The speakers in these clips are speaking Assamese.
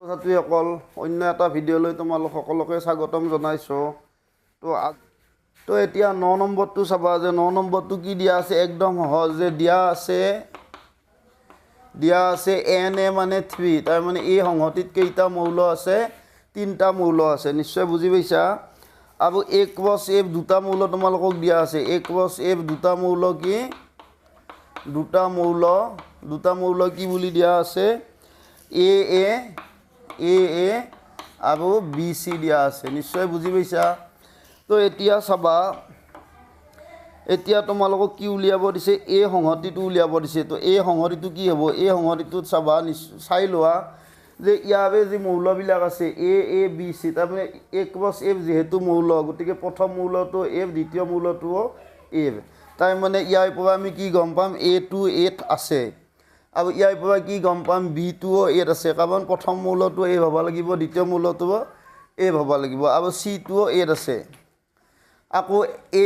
ছাত্ৰীসকল অন্য এটা ভিডিঅ'লৈ তোমালোক সকলোকে স্বাগতম জনাইছোঁ। তো এতিয়া 9 নম্বৰটো চাবা যে 9 নম্বৰটো কি দিয়া আছে, একদম সহজ যে দিয়া আছে NA মানে 3, তাৰ মানে এই সংহতিত কেইটা মৌল আছে, 3টা মৌল আছে, নিশ্চয় বুজি পাইছা। আৰু A ক্ৰছ F দুটা মৌল তোমালোকক দিয়া আছে, A ক্ৰছ F দুটা মৌল কি, দুটা মৌল কি বুলি দিয়া আছে, AA আৰু BC দিয়া আছে, নিশ্চয় বুজি পাইছা। তো এতিয়া চাবা, এতিয়া তোমালোকক কি উলিয়াব দিছে, এই সংহতিটো উলিয়াব দিছে। তো এই সংহতিটো কি হ'ব, এই সংহতিটোত চাবা, চাই লোৱা যে ইয়াৰে যি মৌলবিলাক আছে AABC, তাৰমানে A ক্ৰছ F যিহেতু মৌল, গতিকে প্ৰথম মৌলটো F, দ্বিতীয় মৌলটোও F। তাৰমানে ইয়াৰ পৰা আমি কি গম পাম, A2 8 আছে, আৰু ইয়াৰ পৰা কি গম পাম, B2ও 8 আছে, কাৰণ প্ৰথম মৌলটো F হ'ব লাগিব, দ্বিতীয় মৌলটোও F হ'ব লাগিব, আৰু C2ও 8 আছে। আকৌ A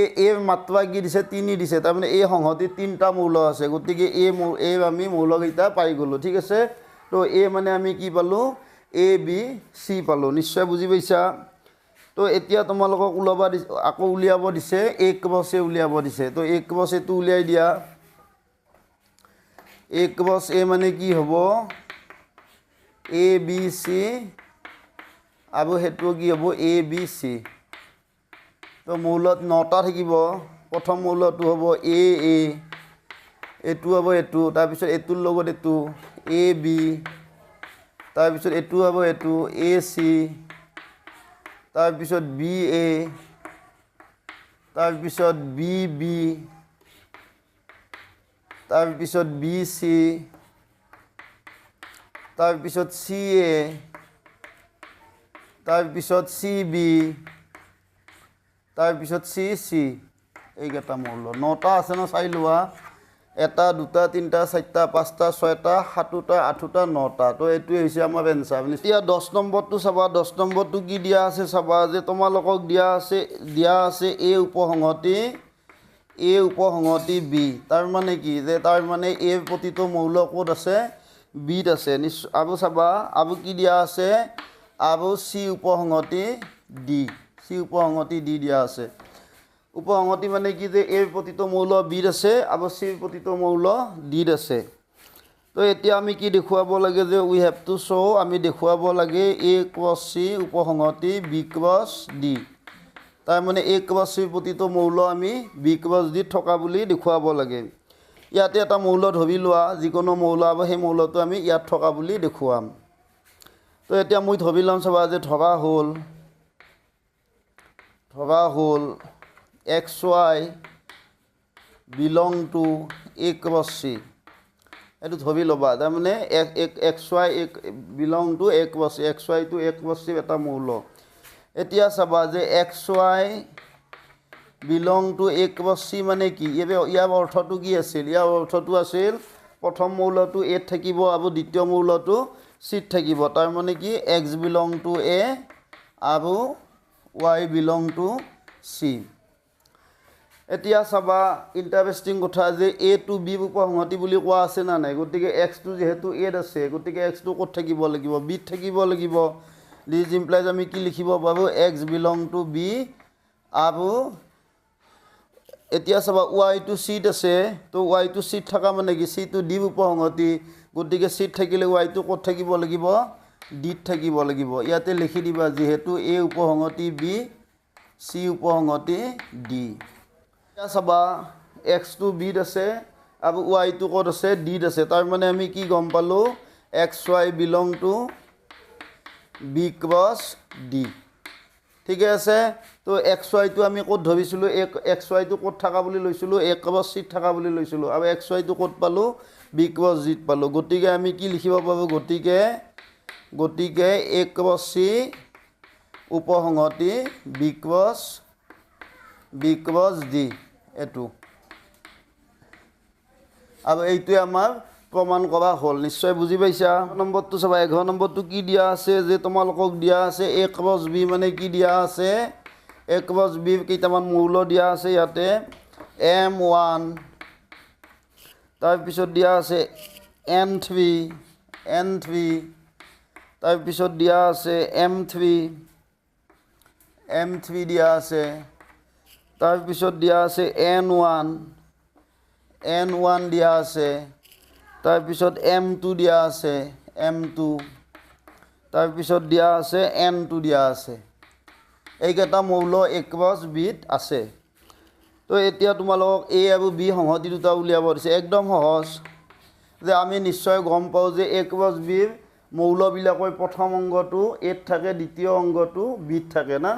মাত্ৰা কি দিছে, 3 দিছে, তাৰমানে এই সংহতিত 3টা মৌল আছে, গতিকে আমি মৌলকেইটা পাই গ'লোঁ, ঠিক আছে। তো মানে আমি কি পালোঁ, ABC পালোঁ, নিশ্চয় বুজি পাইছা। তো এতিয়া তোমালোকক আকৌ উলিয়াব দিছে, A ক্ৰছ A উলিয়াব দিছে। তো A ক্ৰছ Aটো উলিয়াই দিয়া। A ক্ৰছ A মানে কি হ'ব, ABC, আৰু সেইটো কি হ'ব ABC। তো মৌলত 9টা থাকিব, প্ৰথম মৌলটো হ'ব AA, এইটো হ'ব এইটো, তাৰপিছত এইটোৰ লগত এইটো AB, তাৰপিছত এইটো হ'ব এইটো AC, তাৰপিছত BA, তাৰপিছত BB, তাৰপিছত BC, তাৰপিছত CA, তাৰপিছত CB, তাৰপিছত CC, এইকেইটা মৌল 9টা আছে ন, চাই লোৱা, 1 2 3 4 5 6 7 8 9টা। তো এইটোৱে হৈছে আমাৰ এনচাৰ। এতিয়া 10 নম্বৰটো চাবা, 10 নম্বৰটো কি দিয়া আছে চাবা, যে তোমালোকক দিয়া আছে A উপসংহতি B, তাৰমানে কি, যে তাৰমানে A প্ৰতিটো মৌল ক'ত আছে, Bত আছে, আৰু চাবা, আৰু কি দিয়া আছে, আৰু C উপসংহতি D, দিয়া আছে। উপসংহতি মানে কি, যে A প্ৰতিটো মৌল Bত আছে, আৰু C প্ৰতিটো মৌল Dত আছে। তো এতিয়া আমি কি দেখুৱাব লাগে, যে উই হেভ টু শ্ব', আমি দেখুৱাব লাগে A cross C উপসংহতি B cross D, তাৰমানে A ক্ৰছ C প্ৰতিটো মৌল আমি B ক্ৰছ D থকা বুলি দেখুৱাব লাগে। ইয়াতে এটা মৌল ধৰি লোৱা, যিকোনো মৌল, আৰু সেই মৌলটো আমি ইয়াত থকা বুলি দেখুৱাম। তো এতিয়া মই ধৰি ল'ম, চাবা, যে ধৰা হ'ল XY belong to A cross C, এইটো ধৰি ল'বা, তাৰমানে XY belong to A cross C, XY to A cross C এটা মৌল। এতিয়া চাবা, যে XY belong to A cross C মানে কি, ইয়াৰ অৰ্থটো কি আছিল, ইয়াৰ অৰ্থটো আছিল প্ৰথম মৌলটো Aত থাকিব, আৰু দ্বিতীয় মৌলটো Cত থাকিব, তাৰমানে কি X বিলং টু A আৰু Y বিলং টু C। এতিয়া চাবা, ইণ্টাৰেষ্টিং কথা, যে A টু B উপসংহতি বুলি কোৱা আছে না নাই, গতিকে Xটো যিহেতু Aত আছে, গতিকে Xটো ক'ত থাকিব লাগিব, Bত থাকিব লাগিব। দিছ ইমপ্লাইজ আমি কি লিখিব পাৰোঁ, X বিলং টু B, আৰু এতিয়া চাবা Y টো Cত আছে, তো Y টো Cত থকা মানে কি, C টো D উপসংহতি, গতিকে Cত থাকিলে Y টো ক'ত থাকিব লাগিব, Dত থাকিব লাগিব। ইয়াতে লিখি দিবা, যিহেতু A উপসংহতি B, C উপসংহতি D। এতিয়া চাবা, X টো Bত আছে, আৰু Y টো ক'ত আছে, Dত আছে, তাৰমানে আমি কি গম পালোঁ, XY belong two B cross D, ঠিকে আছে। তো XYটো আমি ক'ত ধৰিছিলোঁ, XYটো ক'ত থকা বুলি লৈছিলোঁ, A ক্ৰছ Cত থকা বুলি লৈছিলোঁ, আৰু XYটো ক'ত পালোঁ, B ক্ৰছ Dত পালোঁ। গতিকে আমি কি লিখিব পাৰোঁ, গতিকে A cross C উপসংহতি B cross D, এইটো, আৰু এইটোৱে আমাৰ প্ৰমাণ কৰা হ'ল, নিশ্চয় বুজি পাইছা। নম্বৰটো চাবা, 11 নম্বৰটো কি দিয়া আছে, যে তোমালোকক দিয়া আছে A ক্ৰছ B মানে কি দিয়া আছে, A ক্ৰছ B কেইটামান মৌল দিয়া আছে ইয়াতে, M1, তাৰপিছত দিয়া আছে N3, তাৰপিছত দিয়া আছে M3 দিয়া আছে তাৰপিছত দিয়া আছে N1 দিয়া আছে তাৰপিছত M2 দিয়া আছে M2 তাৰপিছত দিয়া আছে N2 দিয়া আছে এইকেইটা মৌল একবছ বিট আছে তো এতিয়া তোমালোকক A আৰু B সংহতি দুটা উলিয়াব দিছে একদম সহজ যে আমি নিশ্চয় গম পাওঁ যে একবছ বিৰ মৌলবিলাকৰ প্ৰথম অংগটো A থাকে দ্বিতীয় অংগটো B থাকে না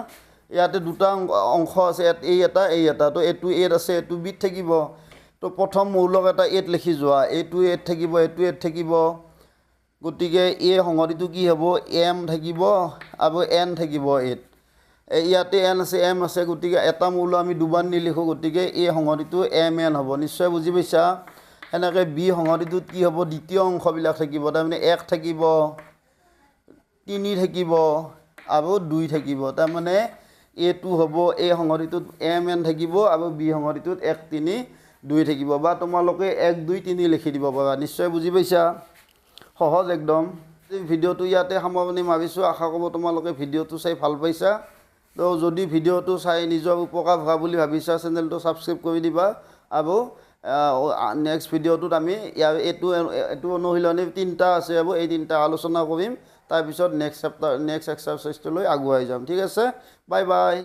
ইয়াতে দুটা অংশ আছে এই এটা তো এটো A আছে এটো B থাকিব তো প্ৰথম মৌলক এটা A লিখি যোৱা এটো A থাকিব এটো A থাকিব গতিকে A সংহতিটো কি হ'ব M থাকিব আৰু N থাকিব A ইয়াতে N আছে M আছে গতিকে এটা মৌল আমি দুবাৰ নিলিখো গতিকে A সংহতিটো MN হ'ব নিশ্চয় বুজি পাইছা এনেকৈ B সংহতিটোত কি হ'ব দ্বিতীয় অংশবিলাক থাকিব তাৰমানে 1 থাকিব 3 থাকিব আৰু 2 থাকিব তাৰমানে A2 হ'ব A সংহতিটোত MN থাকিব আৰু B সংহতিটোত 1 3 2 থাকিব বা তোমালোকে 1 2 3 লিখি দিব পাৰা নিশ্চয় বুজি পাইছা সহজ একদম ভিডিওটো ইয়াতে সামৰণি মাৰিছোঁ আশা কৰোঁ তোমালোকে ভিডিওটো চাই ভাল পাইছা তো যদি ভিডিওটো চাই নিজৰ উপকাৰ হোৱা বুলি ভাবিছা চেনেলটো সাবস্ক্ৰাইব কৰি দিবা আৰু নেক্সট ভিডিওটোত আমি এইটো অনুশীলনী 3টা আছে আৰু এই 3টা আলোচনা কৰিম তাৰপিছত নেক্সট এক্সাৰসাইজটো লৈ আগুৱাই যাম ঠিক আছে বাই বাই